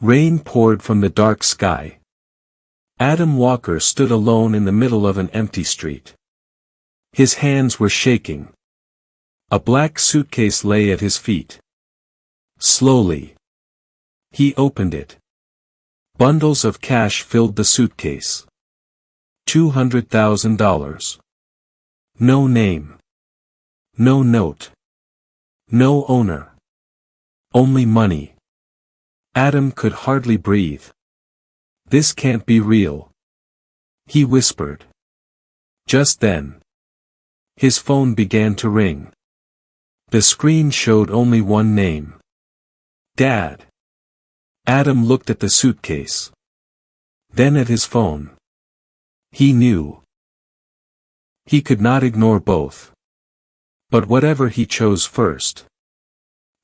Rain poured from the dark sky. Adam Walker stood alone in the middle of an empty street. His hands were shaking. A black suitcase lay at his feet. Slowly, he opened it. Bundles of cash filled the suitcase. $200,000. No name. No note. No owner. Only money. Adam could hardly breathe. This can't be real, he whispered. Just then, his phone began to ring. The screen showed only one name. Dad. Adam looked at the suitcase. Then at his phone. He knew. He could not ignore both. But whatever he chose first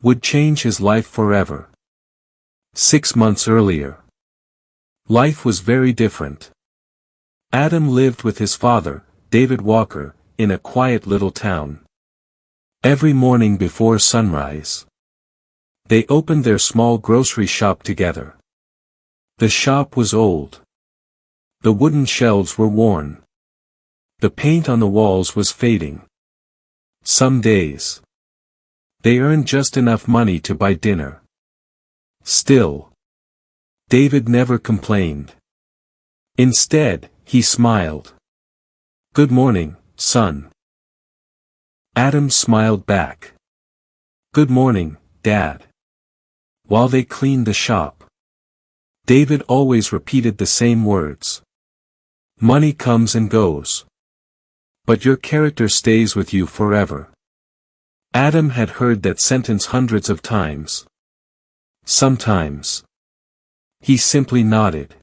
would change his life forever. 6 months earlier, life was very different. Adam lived with his father, David Walker, in a quiet little town. Every morning before sunrise, they opened their small grocery shop together. The shop was old. The wooden shelves were worn. The paint on the walls was fading. Some days, they earned just enough money to buy dinner. Still, David never complained. Instead, he smiled. "Good morning, son." Adam smiled back. "Good morning, Dad." While they cleaned the shop, David always repeated the same words. "Money comes and goes, but your character stays with you forever." Adam had heard that sentence hundreds of times. Sometimes, he simply nodded.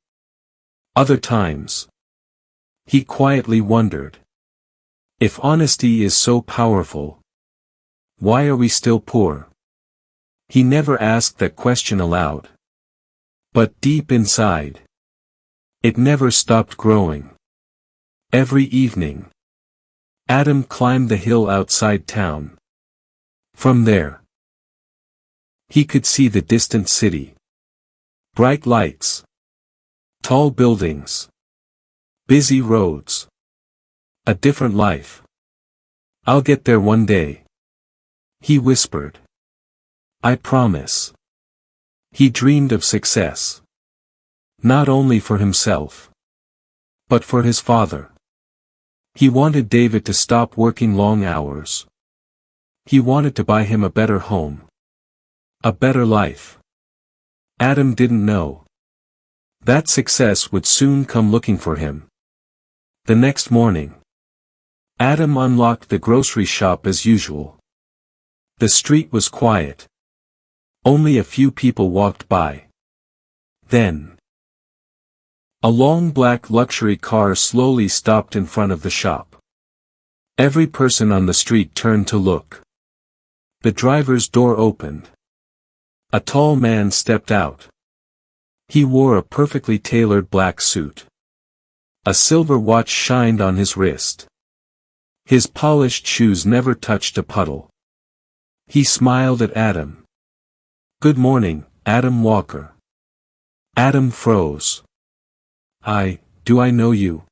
Other times, he quietly wondered. If honesty is so powerful, why are we still poor? He never asked that question aloud. But deep inside, it never stopped growing. Every evening, Adam climbed the hill outside town. From there, he could see the distant city. Bright lights, tall buildings, busy roads. A different life. "I'll get there one day," he whispered. "I promise." He dreamed of success. Not only for himself, but for his father. He wanted David to stop working long hours. He wanted to buy him a better home. A better life. Adam didn't know that success would soon come looking for him. The next morning, Adam unlocked the grocery shop as usual. The street was quiet. Only a few people walked by. Then, a long black luxury car slowly stopped in front of the shop. Every person on the street turned to look. The driver's door opened. A tall man stepped out. He wore a perfectly tailored black suit. A silver watch shined on his wrist. His polished shoes never touched a puddle. He smiled at Adam. "Good morning, Adam Walker." Adam froze. Do I know you?"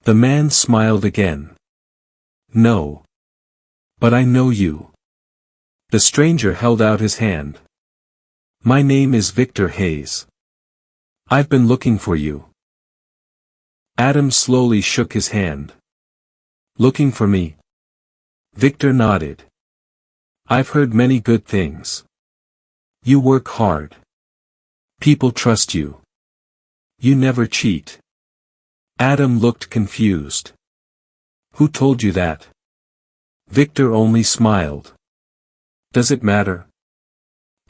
The man smiled again. "No. But I know you." The stranger held out his hand. "My name is Victor Hayes. I've been looking for you." Adam slowly shook his hand. "Looking for me?" Victor nodded. "I've heard many good things. You work hard. People trust you. You never cheat." Adam looked confused. "Who told you that?" Victor only smiled. "Does it matter?"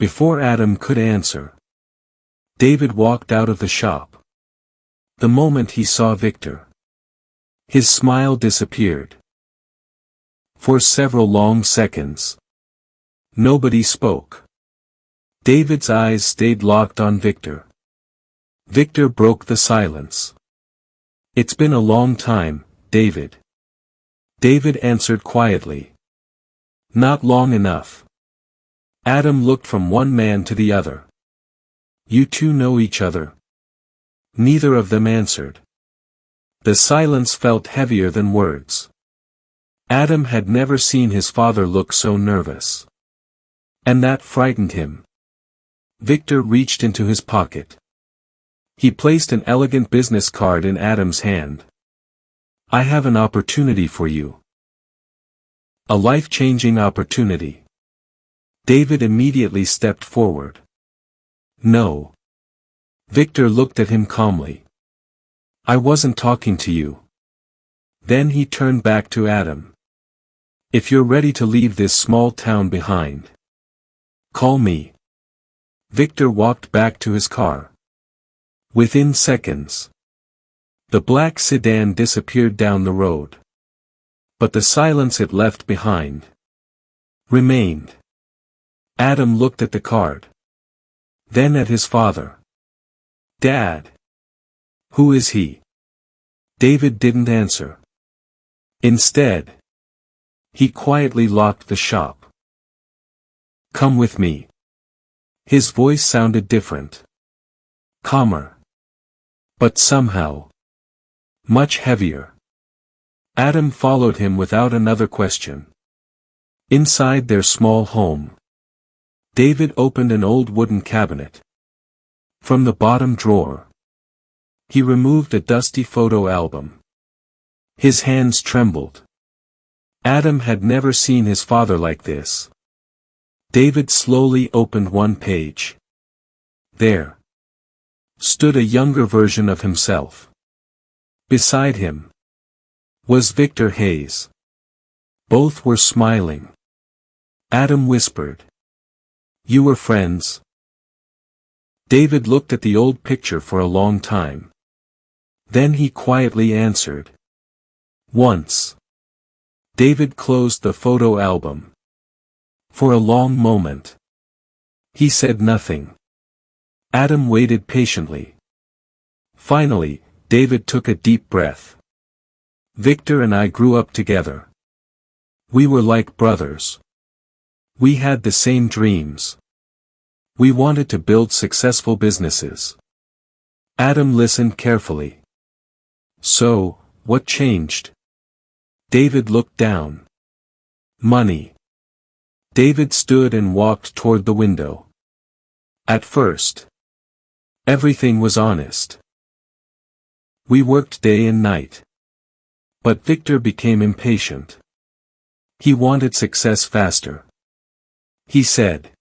Before Adam could answer, David walked out of the shop. The moment he saw Victor, his smile disappeared. For several long seconds, nobody spoke. David's eyes stayed locked on Victor. Victor broke the silence. "It's been a long time, David." David answered quietly. "Not long enough." Adam looked from one man to the other. You two know each other? Neither of them answered. The silence felt heavier than words. Adam had never seen his father look so nervous. And that frightened him. Victor reached into his pocket. He placed an elegant business card in Adam's hand. I have an opportunity for you. A life-changing opportunity. David immediately stepped forward. No. Victor looked at him calmly. I wasn't talking to you. Then he turned back to Adam. If you're ready to leave this small town behind, call me. Victor walked back to his car. Within seconds, the black sedan disappeared down the road. But the silence it left behind remained. Adam looked at the card. Then at his father. Dad. Who is he? David didn't answer. Instead, he quietly locked the shop. Come with me. His voice sounded different. Calmer. But somehow, much heavier. Adam followed him without another question. Inside their small home, David opened an old wooden cabinet. From the bottom drawer, he removed a dusty photo album. His hands trembled. Adam had never seen his father like this. David slowly opened one page. There stood a younger version of himself. Beside him was Victor Hayes. Both were smiling. Adam whispered, "You were friends?" David looked at the old picture for a long time. Then he quietly answered, "Once." David closed the photo album. For a long moment, he said nothing. Adam waited patiently. Finally, David took a deep breath. Victor and I grew up together. We were like brothers. We had the same dreams. We wanted to build successful businesses. Adam listened carefully. So, what changed? David looked down. Money. David stood and walked toward the window. At first, everything was honest. We worked day and night. But Victor became impatient. He wanted success faster. He said,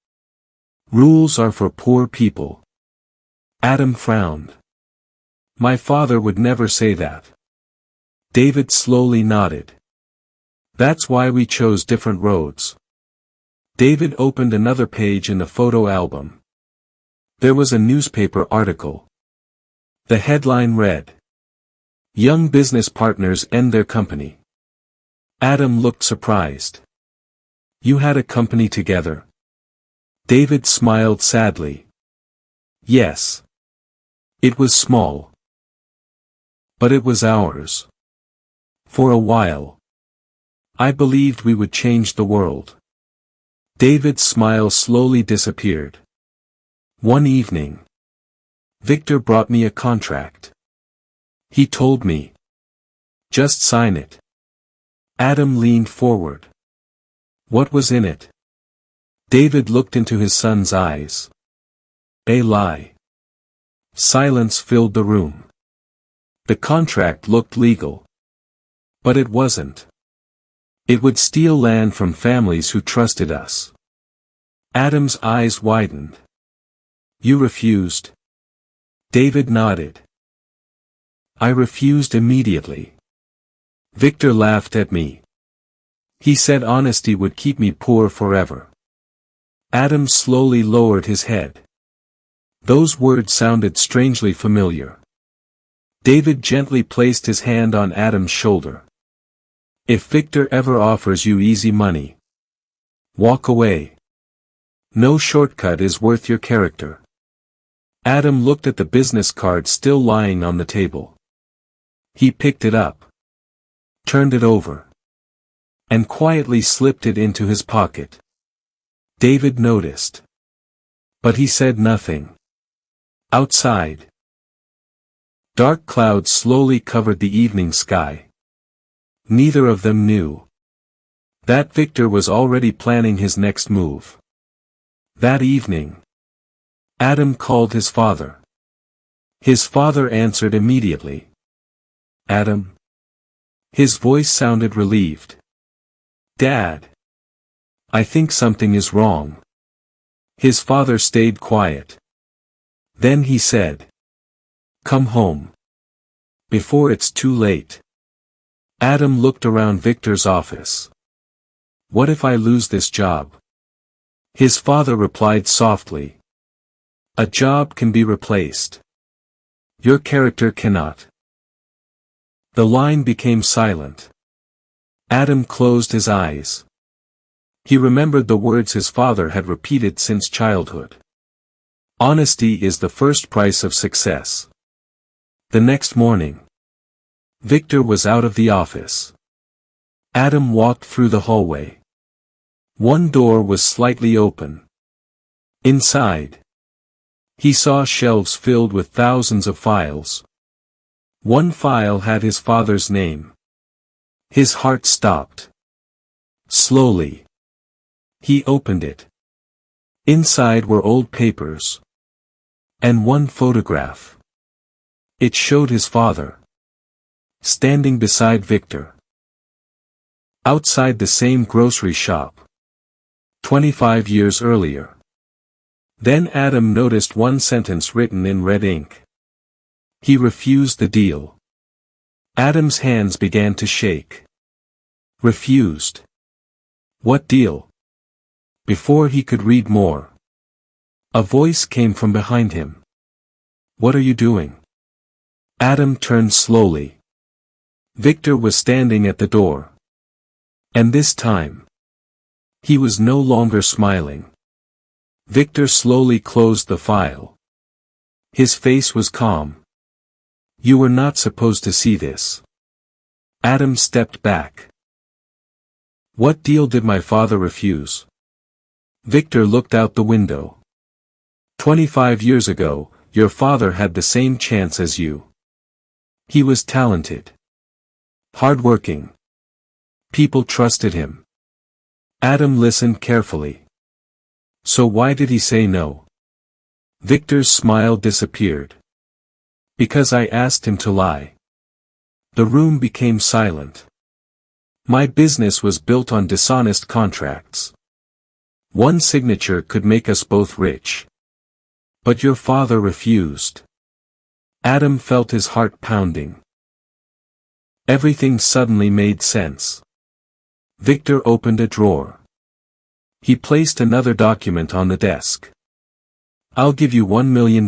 "Rules are for poor people." Adam frowned. My father would never say that. David slowly nodded. That's why we chose different roads. David opened another page in the photo album. There was a newspaper article. The headline read, "Young business partners end their company." Adam looked surprised. You had a company together? David smiled sadly. Yes. It was small. But it was ours. For a while. I believed we would change the world. David's smile slowly disappeared. One evening, Victor brought me a contract. He told me, "Just sign it." Adam leaned forward. What was in it? David looked into his son's eyes. A lie. Silence filled the room. The contract looked legal. But it wasn't. It would steal land from families who trusted us. Adam's eyes widened. You refused? David nodded. I refused immediately. Victor laughed at me. He said honesty would keep me poor forever. Adam slowly lowered his head. Those words sounded strangely familiar. David gently placed his hand on Adam's shoulder. If Victor ever offers you easy money, walk away. No shortcut is worth your character. Adam looked at the business card still lying on the table. He picked it up, turned it over, and quietly slipped it into his pocket. David noticed. But he said nothing. Outside, dark clouds slowly covered the evening sky. Neither of them knew that Victor was already planning his next move. That evening, Adam called his father. His father answered immediately. "Adam?" His voice sounded relieved. "Dad. I think something is wrong." His father stayed quiet. Then he said, "Come home before it's too late." Adam looked around Victor's office. "What if I lose this job?" His father replied softly. "A job can be replaced. Your character cannot." The line became silent. Adam closed his eyes. He remembered the words his father had repeated since childhood. Honesty is the first price of success. The next morning, Victor was out of the office. Adam walked through the hallway. One door was slightly open. Inside, he saw shelves filled with thousands of files. One file had his father's name. His heart stopped. Slowly, he opened it. Inside were old papers. And one photograph. It showed his father standing beside Victor. Outside the same grocery shop. 25 years earlier. Then Adam noticed one sentence written in red ink. He refused the deal. Adam's hands began to shake. Refused. What deal? Before he could read more, a voice came from behind him. "What are you doing?" Adam turned slowly. Victor was standing at the door. And this time, he was no longer smiling. Victor slowly closed the file. His face was calm. "You were not supposed to see this." Adam stepped back. "What deal did my father refuse?" Victor looked out the window. 25 years ago, your father had the same chance as you. He was talented. Hardworking. People trusted him. Adam listened carefully. "So why did he say no?" Victor's smile disappeared. "Because I asked him to lie." The room became silent. "My business was built on dishonest contracts. One signature could make us both rich. But your father refused." Adam felt his heart pounding. Everything suddenly made sense. Victor opened a drawer. He placed another document on the desk. "I'll give you $1 million.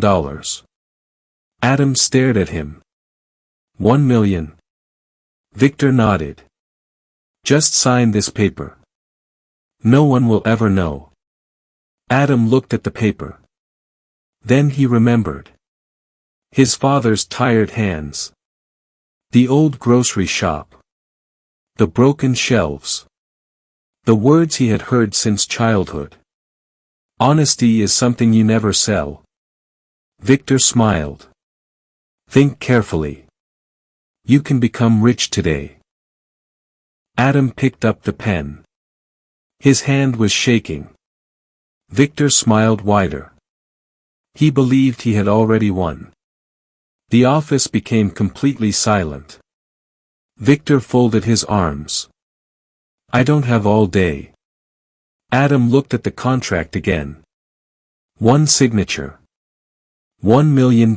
Adam stared at him. $1 million. Victor nodded. "Just sign this paper. No one will ever know." Adam looked at the paper. Then he remembered. His father's tired hands. The old grocery shop. The broken shelves. The words he had heard since childhood. "Honesty is something you never sell." Victor smiled. "Think carefully. You can become rich today." Adam picked up the pen. His hand was shaking. Victor smiled wider. He believed he had already won. The office became completely silent. Victor folded his arms. "I don't have all day." Adam looked at the contract again. One signature. $1 million.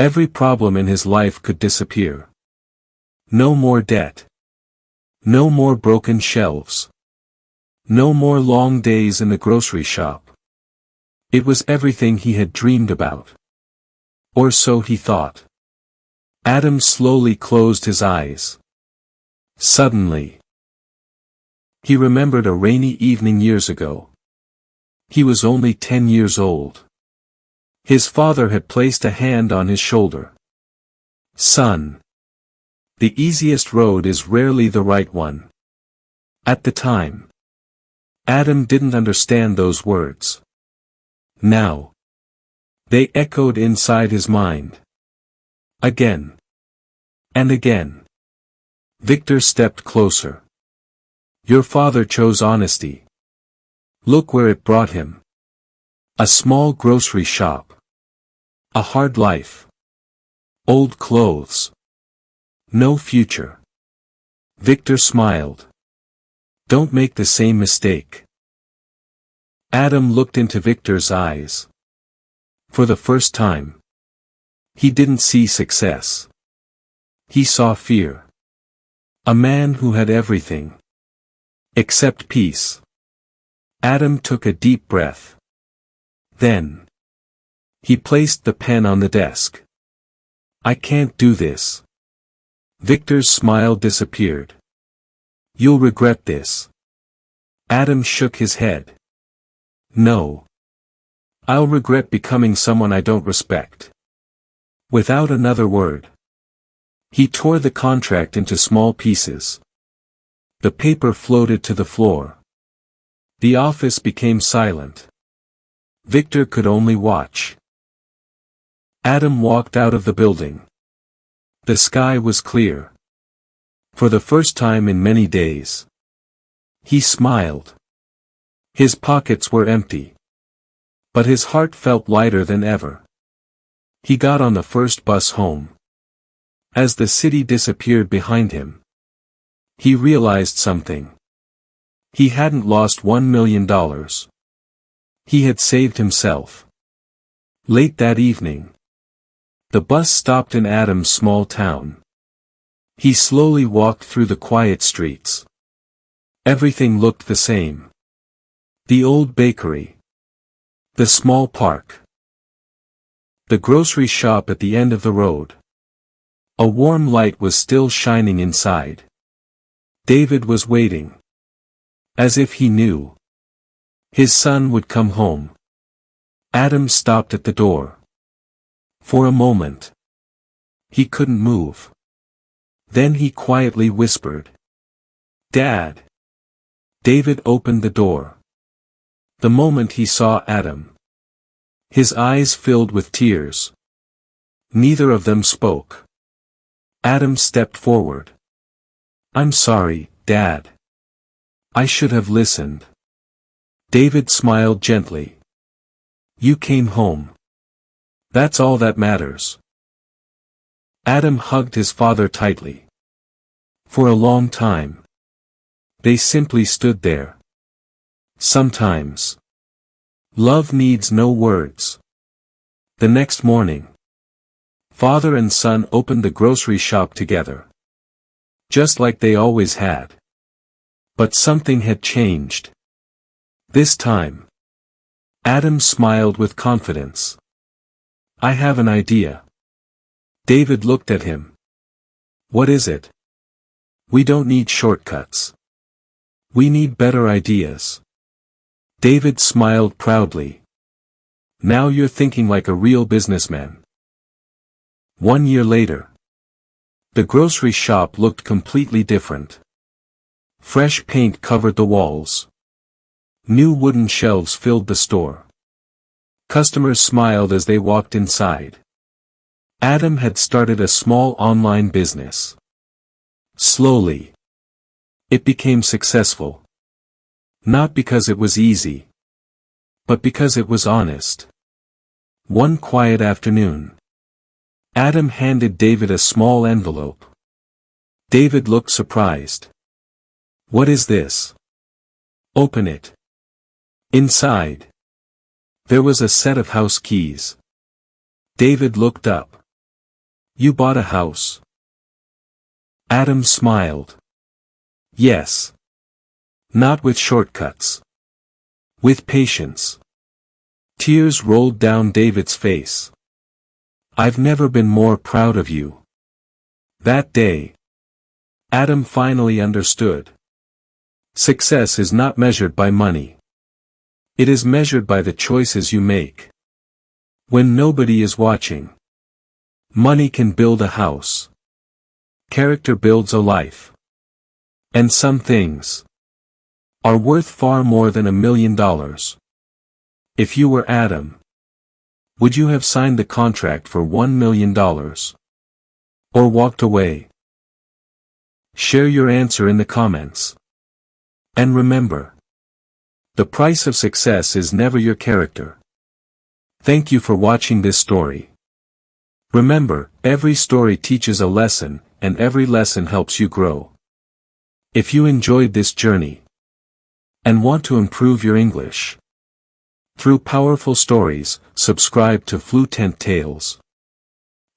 Every problem in his life could disappear. No more debt. No more broken shelves. No more long days in the grocery shop. It was everything he had dreamed about. Or so he thought. Adam slowly closed his eyes. Suddenly, he remembered a rainy evening years ago. He was only 10 years old. His father had placed a hand on his shoulder. "Son, the easiest road is rarely the right one." At the time, Adam didn't understand those words. Now, They echoed inside his mind. Again. And again. Victor stepped closer. Your father chose honesty. Look where it brought him. A small grocery shop. A hard life. Old clothes. No future. Victor smiled. Don't make the same mistake. Adam looked into Victor's eyes. For the first time. He didn't see success. He saw fear. A man who had everything. Except peace. Adam took a deep breath. Then. He placed the pen on the desk. I can't do this. Victor's smile disappeared. You'll regret this. Adam shook his head. No. I'll regret becoming someone I don't respect. Without another word. He tore the contract into small pieces. The paper floated to the floor. The office became silent. Victor could only watch. Adam walked out of the building. The sky was clear. For the first time in many days. He smiled. His pockets were empty. But his heart felt lighter than ever. He got on the first bus home. As the city disappeared behind him, he realized something. He hadn't lost $1 million. He had saved himself. Late that evening, the bus stopped in Adam's small town. He slowly walked through the quiet streets. Everything looked the same. The old bakery. The small park. The grocery shop at the end of the road. A warm light was still shining inside. David was waiting. As if he knew. His son would come home. Adam stopped at the door. For a moment. He couldn't move. Then he quietly whispered. Dad. David opened the door. The moment he saw Adam. His eyes filled with tears. Neither of them spoke. Adam stepped forward. I'm sorry, Dad. I should have listened. David smiled gently. You came home. That's all that matters. Adam hugged his father tightly. For a long time. They simply stood there. Sometimes. Love needs no words. The next morning. Father and son opened the grocery shop together. Just like they always had. But something had changed. This time. Adam smiled with confidence. I have an idea. David looked at him. What is it? We don't need shortcuts. We need better ideas. David smiled proudly. Now you're thinking like a real businessman. 1 year later. The grocery shop looked completely different. Fresh paint covered the walls. New wooden shelves filled the store. Customers smiled as they walked inside. Adam had started a small online business. Slowly. It became successful. Not because it was easy. But because it was honest. One quiet afternoon. Adam handed David a small envelope. David looked surprised. What is this? Open it. Inside. There was a set of house keys. David looked up. You bought a house. Adam smiled. Yes. Not with shortcuts. With patience. Tears rolled down David's face. I've never been more proud of you. That day. Adam finally understood. Success is not measured by money. It is measured by the choices you make. When nobody is watching. Money can build a house. Character builds a life. And some things are worth far more than $1 million. If you were Adam, Would you have signed the contract for $1 million? Or walked away? Share your answer in the comments. And remember, the price of success is never your character. Thank you for watching this story. Remember, every story teaches a lesson, and every lesson helps you grow. If you enjoyed this journey and want to improve your English through powerful stories, subscribe to Fluent Tales.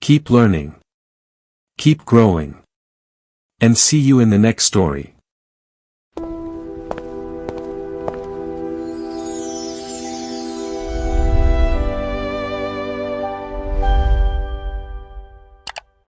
Keep learning, keep growing, and see you in the next story.